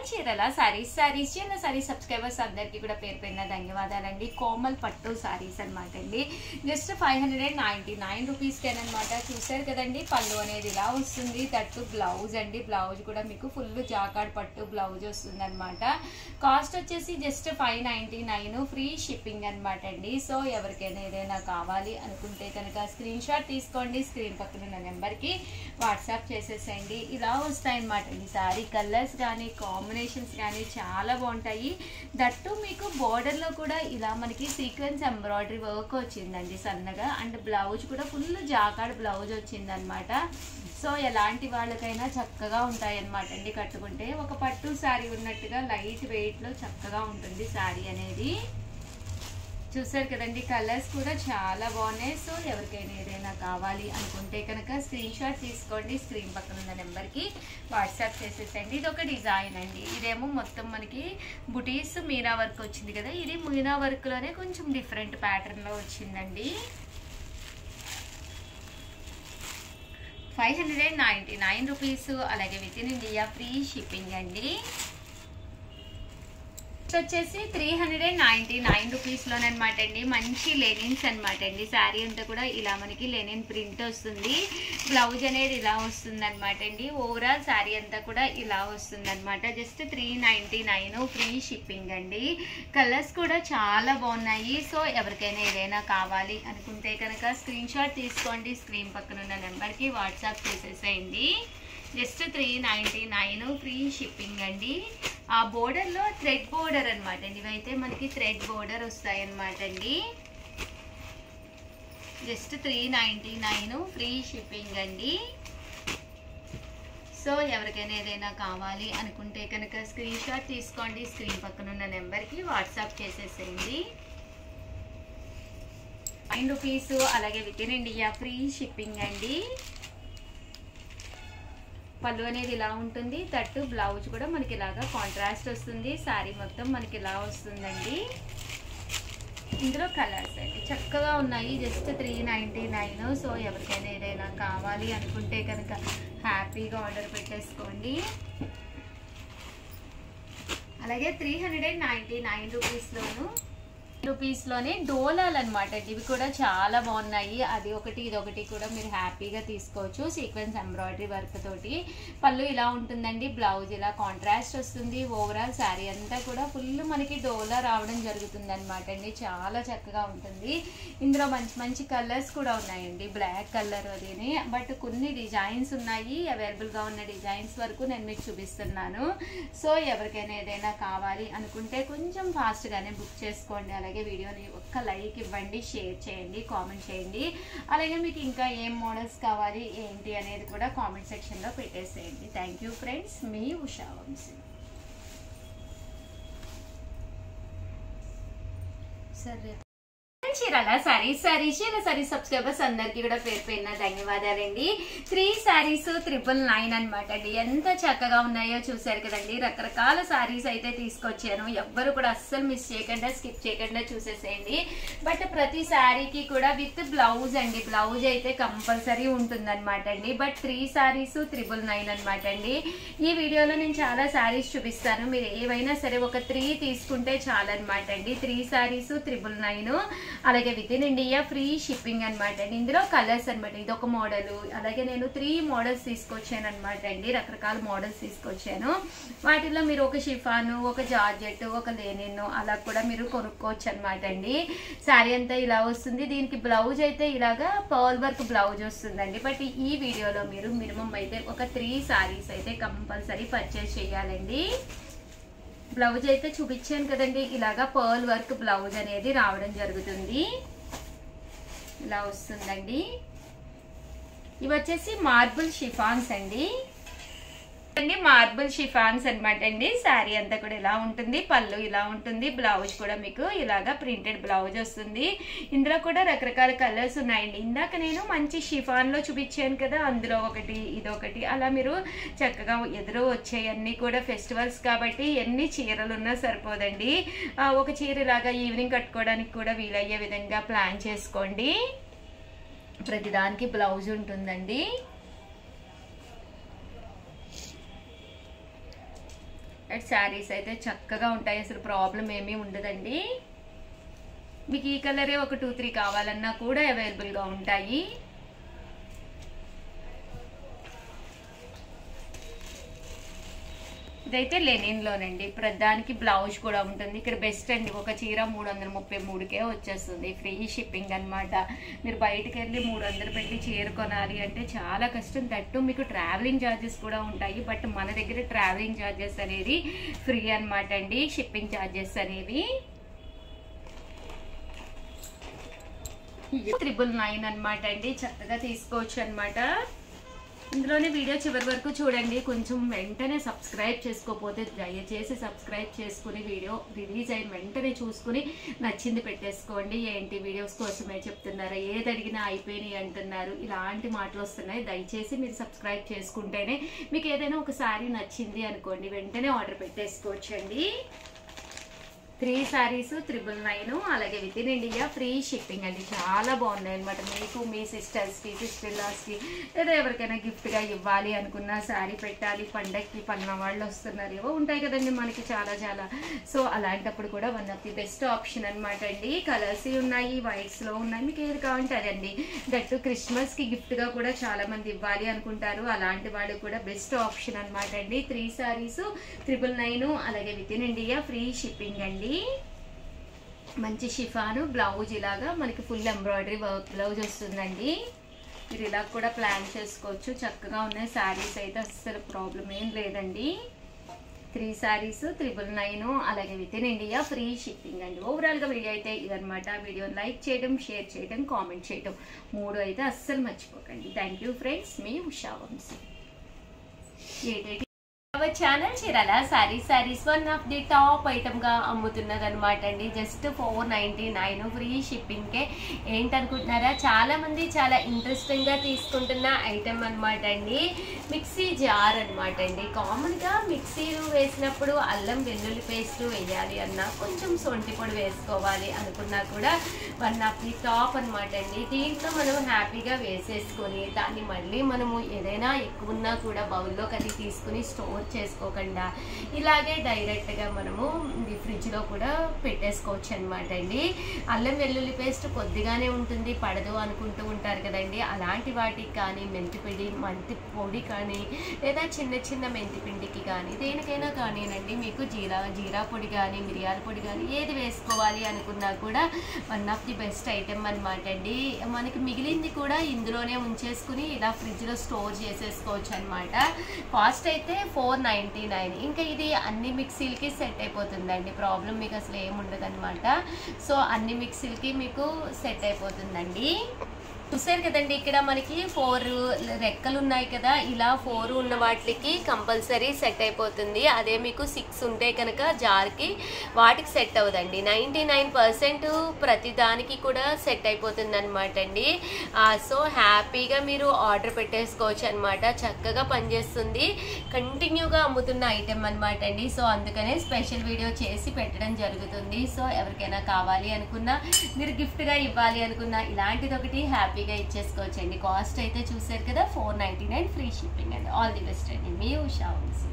చీరల సారీస్ చీరల sorry subscribers అందరికీ కూడా పేరు పేరున ధన్యవాదాలండి. కోమల్ పట్టు సారీస్ అనమాట అండి. జస్ట్ 599 రూపీస్కి అనమాట. చూసారు కదండి, పళ్ళు అనేది ఇలా వస్తుంది. తట్టు బ్లౌజ్ అండి. బ్లౌజ్ కూడా మీకు ఫుల్ జాకాడ్ పట్టు బ్లౌజ్ వస్తుంది అనమాట. కాస్ట్ వచ్చేసి జస్ట్ 599, ఫ్రీ షిప్పింగ్ అనమాట అండి. సో ఎవరికైనా ఏదైనా కావాలి అనుకుంటే కనుక స్క్రీన్ షాట్ తీసుకోండి. స్క్రీన్ పక్కన ఉన్న నెంబర్కి వాట్సాప్ చేసేసేయండి. ఇలా వస్తాయన్నమాట అండి. సారీ కలర్స్ కానీ కాంబినేషన్స్ కానీ చాలా బాగుంటాయి. దట్టు మీకు బోర్డర్లో కూడా ఇలా మనకి సీక్వెన్స్ ఎంబ్రాయిడరీ వర్క్ వచ్చిందండి సన్నగా. అండ్ బ్లౌజ్ కూడా ఫుల్ జాకాడ్ బ్లౌజ్ వచ్చిందనమాట. సో ఎలాంటి వాళ్ళకైనా చక్కగా ఉంటాయి అన్నమాట అండి. కట్టుకుంటే ఒక పట్టు శారీ ఉన్నట్టుగా లైట్ వెయిట్లో చక్కగా ఉంటుంది శారీ అనేది. చూసారు కదండి, కలర్స్ కూడా చాలా బాగున్నాయి. సో ఎవరికైనా ఏదైనా కావాలి అనుకుంటే కనుక స్క్రీన్ షాట్ తీసుకోండి. స్క్రీన్ పక్కన ఉన్న నెంబర్కి వాట్సాప్ చేసేసండి. ఇది ఒక డిజైన్ అండి. ఇదేమో మొత్తం మనకి బుటీస్ మీనా వర్క్ వచ్చింది కదా. ఇది మీనా వర్క్లోనే కొంచెం డిఫరెంట్ ప్యాటర్న్లో వచ్చిందండి. 599 రూపీస్. అలాగే with in India free shipping అండి. వచ్చేసి 399 రూపీస్లోనమాట అండి. మంచి లెనిన్స్ అనమాట అండి. శారీ అంతా కూడా ఇలా మనకి లెనిన్ ప్రింట్ వస్తుంది. బ్లౌజ్ అనేది ఇలా వస్తుంది అనమాట అండి. ఓవరాల్ శారీ అంతా కూడా ఇలా వస్తుంది అనమాట. జస్ట్ 399 ఫ్రీ షిప్పింగ్ అండి. కలర్స్ కూడా చాలా బాగున్నాయి. సో ఎవరికైనా ఏదైనా కావాలి అనుకుంటే కనుక స్క్రీన్ షాట్ తీసుకోండి. స్క్రీన్ పక్కన ఉన్న నెంబర్కి వాట్సాప్ చేసేసేయండి. జస్ట్ 399 ఫ్రీ షిప్పింగ్ అండి. ఆ బోర్డర్లో థ్రెడ్ బోర్డర్ అనమాట అండి. ఇవైతే మనకి థ్రెడ్ బోర్డర్ వస్తాయి అనమాట అండి. జస్ట్ 399 ఫ్రీ షిప్పింగ్ అండి. సో ఎవరికైనా ఏదైనా కావాలి అనుకుంటే కనుక స్క్రీన్ షాట్ తీసుకోండి. స్క్రీన్ పక్కన ఉన్న నెంబర్కి వాట్సాప్ చేసేసేయండి. 9 రూపీస్. అలాగే with in India free shipping అండి. పళ్ళు అనేది ఇలా ఉంటుంది. తట్టు బ్లౌజ్ కూడా మనకి ఇలాగా కాంట్రాస్ట్ వస్తుంది. శారీ మొత్తం మనకి ఇలా వస్తుందండి. ఇందులో కలర్స్ అండి చక్కగా ఉన్నాయి. జస్ట్ 399. సో ఎవరికైనా ఏదైనా కావాలి అనుకుంటే కనుక హ్యాపీగా ఆర్డర్ పెట్టేసుకోండి. అలాగే 399 రూపీస్లోనే డోలాలు అనమాట. ఇవి కూడా చాలా బాగున్నాయి. అది ఒకటి ఇదొకటి కూడా మీరు హ్యాపీగా తీసుకోవచ్చు. సీక్వెన్స్ ఎంబ్రాయిడరీ వర్క్ తోటి. పళ్ళు ఇలా ఉంటుందండి. బ్లౌజ్ ఇలా కాంట్రాస్ట్ వస్తుంది. ఓవరాల్ శారీ అంతా కూడా ఫుల్ మనకి డోలా రావడం జరుగుతుంది అనమాట అండి. చాలా చక్కగా ఉంటుంది. ఇందులో మంచి మంచి కలర్స్ కూడా ఉన్నాయండి. బ్లాక్ కలర్ అదిని, బట్ కొన్ని డిజైన్స్ ఉన్నాయి. అవైలబుల్గా ఉన్న డిజైన్స్ వరకు నేను మీకు చూపిస్తున్నాను. సో ఎవరికైనా ఏదైనా కావాలి అనుకుంటే కొంచెం ఫాస్ట్గానే బుక్ చేసుకోండి. అలాగే వీడియోని ఒక్క లైక్ ఇవ్వండి, షేర్ చేయండి, కామెంట్ చేయండి. అలాగే మీకు ఇంకా ఏం మోడల్స్ కావాలి ఏంటి అనేది కూడా కామెంట్ సెక్షన్లో పెట్టేసేయండి. Thank you friends. మీ ఉషా వంశీ. సరే చీరల సారీస్ చీరల సారీస్ సబ్స్క్రైబర్స్ అందరికీ కూడా పేరు పేరున ధన్యవాదాలండి. 3 సారీస్ 999 అనమాట అండి. ఎంత చక్కగా ఉన్నాయో చూసారు కదండి. రకరకాల సారీస్ అయితే తీసుకొచ్చాను. ఎవ్వరు కూడా అస్సలు మిస్ చేయకుండా స్కిప్ చేయకుండా చూసేసేయండి. బట్ ప్రతి శారీకి కూడా విత్ బ్లౌజ్ అండి. బ్లౌజ్ అయితే కంపల్సరీ ఉంటుంది అనమాట అండి. బట్ 3 సారీస్ 999 అనమాట అండి. ఈ వీడియోలో నేను చాలా సారీస్ చూపిస్తాను. మీరు ఏవైనా సరే ఒక 3 తీసుకుంటే చాలన్నమాట అండి. 3 సారీస్ 999. అలాగే with in India free shipping అనమాట అండి. ఇందులో కలర్స్ అనమాట. ఇది ఒక మోడల్. అలాగే నేను 3 మోడల్స్ తీసుకొచ్చాను అనమాట అండి. రకరకాల మోడల్స్ తీసుకొచ్చాను. వాటిల్లో మీరు ఒక షిఫాను, ఒక జార్జెట్, ఒక లెనిన్ అలా కూడా మీరు కొనుక్కోవచ్చు అనమాట అండి. శారీ అంతా ఇలా వస్తుంది. దీనికి బ్లౌజ్ అయితే ఇలాగా పర్ల్ వర్క్ బ్లౌజ్ వస్తుందండి. బట్ ఈ వీడియోలో మీరు మినిమం అయితే ఒక 3 సారీస్ అయితే కంపల్సరీ పర్చేస్ చేయాలండి. బ్లౌజ్ అయితే చూపించాను కదండి. ఇలాగా పర్ల్ వర్క్ బ్లౌజ్ అనేది రావడం జరుగుతుంది. ఇలా వస్తుందండి. ఇవి వచ్చేసి మార్బుల్ షిఫాన్స్ అండి. మార్బుల్ షిఫాన్స్ అనమాట అండి. శారీ అంతా కూడా ఇలా ఉంటుంది. పళ్ళు ఇలా ఉంటుంది. బ్లౌజ్ కూడా మీకు ఇలాగా ప్రింటెడ్ బ్లౌజ్ వస్తుంది. ఇందులో కూడా రకరకాల కలర్స్ ఉన్నాయండి. ఇందాక నేను మంచి షిఫాన్ లో చూపించాను కదా, అందులో ఒకటి ఇదొకటి అలా మీరు చక్కగా ఎదురు వచ్చేయన్నీ కూడా ఫెస్టివల్స్ కాబట్టి ఎన్ని చీరలు ఉన్నా సరిపోదండి. ఒక చీర ఇలాగా ఈవినింగ్ కట్టుకోవడానికి కూడా వీలయ్యే విధంగా ప్లాన్ చేసుకోండి. ప్రతిదానికి బ్లౌజ్ ఉంటుందండి. అండ్ శారీస్ అయితే చక్కగా ఉంటాయి, అసలు ప్రాబ్లం ఏమీ ఉండదండి. మీకు ఈ కలరే ఒక 2-3 కావాలన్నా కూడా అవైలబుల్గా ఉంటాయి. ఇదైతే లెనిన్లోనండి. ప్రధానికి బ్లౌజ్ కూడా ఉంటుంది. ఇక్కడ బెస్ట్ అండి, ఒక చీర 333కే వచ్చేస్తుంది, ఫ్రీ షిప్పింగ్ అనమాట. మీరు బయటకు వెళ్ళి 300 పెట్టి చీర కొనాలి అంటే చాలా కష్టం. దట్టు మీకు ట్రావెలింగ్ ఛార్జెస్ కూడా ఉంటాయి. బట్ మన దగ్గర ట్రావెలింగ్ ఛార్జెస్ అనేది ఫ్రీ అనమాట అండి, షిప్పింగ్ ఛార్జెస్ అనేవి. 999 అనమాట అండి, చక్కగా తీసుకోవచ్చు అనమాట. ఇందులోనే వీడియో చివరి వరకు చూడండి. కొంచెం వెంటనే సబ్స్క్రైబ్ చేసుకోకపోతే దయచేసి సబ్స్క్రైబ్ చేసుకుని వీడియో రిలీజ్ అయిన వెంటనే చూసుకుని నచ్చింది పెట్టేసుకోండి. ఏంటి వీడియోస్ కోసమే చెప్తున్నారా, ఏది అడిగినా అయిపోయినాయి అంటున్నారు, ఇలాంటి మాటలు వస్తున్నాయి. దయచేసి మీరు సబ్స్క్రైబ్ చేసుకుంటేనే మీకు ఏదైనా ఒక శారీ నచ్చింది అనుకోండి వెంటనే ఆర్డర్ పెట్టేసుకోవచ్చండి. 3 శారీస్ 999, అలాగే with in India free shipping అండి. చాలా బాగున్నాయి అనమాట. మీకు మీ సిస్టర్స్కి, సిస్టర్లాస్కి లేదా ఎవరికైనా గిఫ్ట్గా ఇవ్వాలి అనుకున్న శారీ పెట్టాలి, పండగకి పన్న వాళ్ళు వస్తున్నారు, ఏవో ఉంటాయి కదండి మనకి చాలా చాలా. సో అలాంటప్పుడు కూడా one of the best option అనమాట అండి. కలర్స్ ఉన్నాయి, వైట్స్లో ఉన్నాయి, మీకు ఏది కావాలంటే అదండి. దట్టు క్రిస్మస్కి గిఫ్ట్గా కూడా చాలా మంది ఇవ్వాలి అనుకుంటారు, అలాంటి వాళ్ళు కూడా బెస్ట్ ఆప్షన్ అనమాట అండి. 3 శారీస్ 999, అలాగే with in India free shipping అండి. మంచి షిఫాను బ్లౌజ్, ఇలాగా మనకి ఫుల్ ఎంబ్రాయిడరీ వర్క్ బ్లౌజ్ వస్తుందండి. మీరు ఇలా కూడా ప్లాన్ చేసుకోవచ్చు. చక్కగా ఉన్నాయి శారీస్ అయితే, అస్సలు ప్రాబ్లం ఏం లేదండి. 3 శారీస్ 999, అలాగే with in India free shipping అండి. ఓవరాల్గా వీడియో అయితే ఇదనమాట. వీడియోని లైక్ చేయడం, షేర్ చేయడం, కామెంట్ చేయడం 3 అయితే అస్సలు మర్చిపోకండి. థ్యాంక్ యూ ఫ్రెండ్స్, మీ Usha Vamshi. Our channel Chirala sarees one of the top item గా అమ్ముతున్నది అనమాట అండి. జస్ట్ 499 ఫ్రీ షిప్పింగ్ కే. ఏంటనుకుంటున్నారా, చాలా మంది చాలా ఇంట్రెస్టింగ్ గా తీసుకుంటున్న ఐటమ్ అనమాట అండి. మిక్సీ జార్ అనమాట అండి. కామన్ గా మిక్సీలు వేసినప్పుడు అల్లం వెల్లుల్లి పేస్ట్ వేయాలి అన్నా, కొంచెం సొంటి పొడి వేసుకోవాలి అనుకున్నా కూడా వన్ ఆఫ్ ది టాప్ అనమాట అండి. దీంట్లో మనం హ్యాపీగా వేసేసుకొని దాన్ని మళ్ళీ మనము ఏదైనా ఎక్కువ ఉన్నా కూడా బౌల్లోకి అది తీసుకుని స్టోర్ చేసుకోకుండా ఇలాగే డైరెక్ట్గా మనము ఫ్రిడ్జ్లో కూడా పెట్టేసుకోవచ్చు అనమాట అండి. అల్లం వెల్లుల్లి పేస్ట్ కొద్దిగానే ఉంటుంది, పడదు అనుకుంటూ ఉంటారు కదండి. అలాంటి వాటికి కానీ మెంతి పొడి కానీ లేదా చిన్న మెంతి పిండికి కానీ దేనికైనా కానీనండి, మీకు జీరా పొడి కానీ మిరియాల పొడి కానీ ఏది వేసుకోవాలి అనుకున్నా కూడా one of the best item అనమాట అండి. మనకి మిగిలింది కూడా ఇందులోనే ఉంచేసుకుని ఇలా ఫ్రిడ్జ్లో స్టోర్ చేసేసుకోవచ్చు అనమాట. కాస్ట్ అయితే 499. ఇంకా ఇది అన్ని మిక్సీలకి సెట్ అయిపోతుందండి, ప్రాబ్లం మీకు అసలు ఏముండదు అనమాట. సో అన్ని మిక్సీలకి మీకు సెట్ అయిపోతుందండి. చూసారు కదండి, ఇక్కడ మనకి 4 రెక్కలు ఉన్నాయి కదా, ఇలా 4 ఉన్న వాటికి కంపల్సరీ సెట్ అయిపోతుంది. అదే మీకు 6 ఉంటే కనుక జార్కి వాటికి సెట్ అవ్వదండి. 99% ప్రతి దానికి కూడా సెట్ అయిపోతుంది అనమాట అండి. సో హ్యాపీగా మీరు ఆర్డర్ పెట్టేసుకోవచ్చు అనమాట. చక్కగా పనిచేస్తుంది, కంటిన్యూగా అమ్ముతున్న ఐటెం అనమాట అండి. సో అందుకనే స్పెషల్ వీడియో చేసి పెట్టడం జరుగుతుంది. సో ఎవరికైనా కావాలి అనుకున్నా, మీరు గిఫ్ట్గా ఇవ్వాలి అనుకున్నా, ఇలాంటిది ఒకటి హ్యాపీగా ఇచ్చేసుకోవచ్చండి. కాస్ట్ అయితే చూసారు కదా 499 ఫ్రీ షిప్పింగ్ అండి. ఆల్ ది బెస్ట్ అండి, మీ ఉషా వంశీ.